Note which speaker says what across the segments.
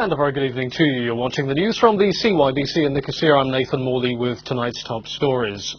Speaker 1: And a very good evening to you. You're watching the news from the CYBC in Nicosia. I'm Nathan Morley with tonight's top stories.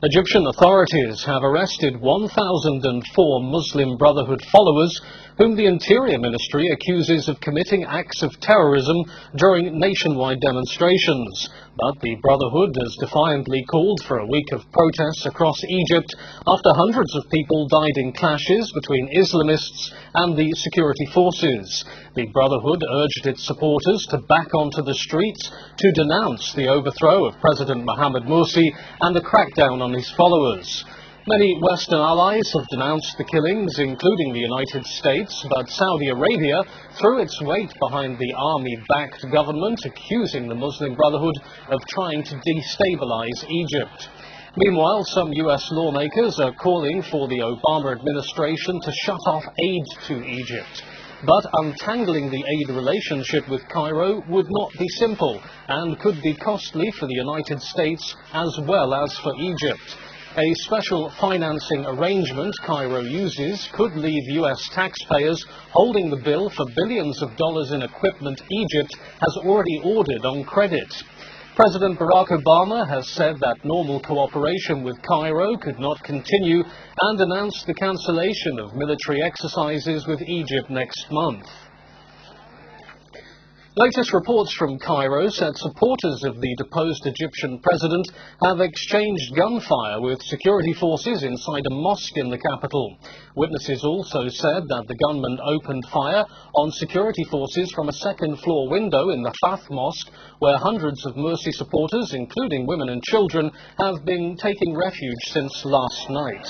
Speaker 1: Egyptian authorities have arrested 1,004 Muslim Brotherhood followers whom the Interior Ministry accuses of committing acts of terrorism during nationwide demonstrations. But the Brotherhood has defiantly called for a week of protests across Egypt after hundreds of people died in clashes between Islamists and the security forces. The Brotherhood urged its supporters to back onto the streets to denounce the overthrow of President Mohamed Morsi and the crackdown on his followers. Many Western allies have denounced the killings, including the United States, but Saudi Arabia threw its weight behind the army-backed government, accusing the Muslim Brotherhood of trying to destabilize Egypt. Meanwhile, some U.S. lawmakers are calling for the Obama administration to shut off aid to Egypt. But untangling the aid relationship with Cairo would not be simple and could be costly for the United States as well as for Egypt. A special financing arrangement Cairo uses could leave U.S. taxpayers holding the bill for billions of dollars in equipment Egypt has already ordered on credit. President Barack Obama has said that normal cooperation with Cairo could not continue and announced the cancellation of military exercises with Egypt next month. Latest reports from Cairo said supporters of the deposed Egyptian president have exchanged gunfire with security forces inside a mosque in the capital. Witnesses also said that the gunman opened fire on security forces from a second-floor window in the Fath Mosque, where hundreds of Morsi supporters, including women and children, have been taking refuge since last night.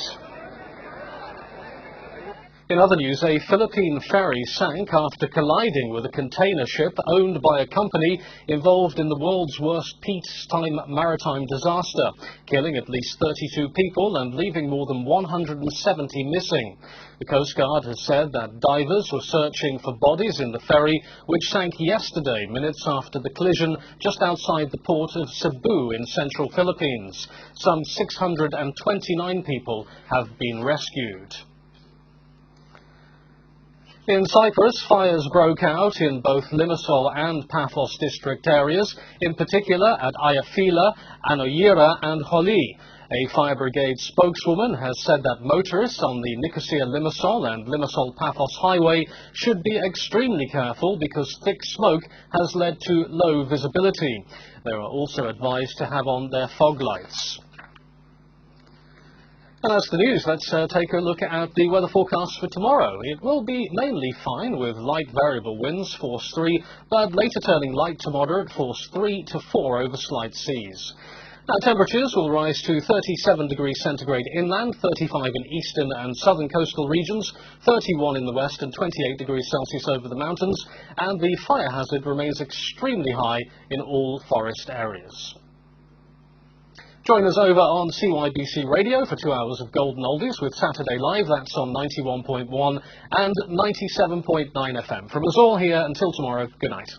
Speaker 1: In other news, a Philippine ferry sank after colliding with a container ship owned by a company involved in the world's worst peacetime maritime disaster, killing at least 32 people and leaving more than 170 missing. The Coast Guard has said that divers were searching for bodies in the ferry, which sank yesterday, minutes after the collision, just outside the port of Cebu in central Philippines. Some 629 people have been rescued. In Cyprus, fires broke out in both Limassol and Paphos district areas, in particular at Ayafila, Anoyira and Holi. A fire brigade spokeswoman has said that motorists on the Nicosia-Limassol and Limassol-Paphos highway should be extremely careful because thick smoke has led to low visibility. They are also advised to have on their fog lights. And that's the news. Let's take a look at the weather forecast for tomorrow. It will be mainly fine with light variable winds, force 3, but later turning light to moderate, force 3 to 4 over slight seas. Now, temperatures will rise to 37 degrees centigrade inland, 35 in eastern and southern coastal regions, 31 in the west and 28 degrees Celsius over the mountains, and the fire hazard remains extremely high in all forest areas. Join us over on CYBC Radio for 2 hours of Golden Oldies with Saturday Live. That's on 91.1 and 97.9 FM. From us all here until tomorrow, good night.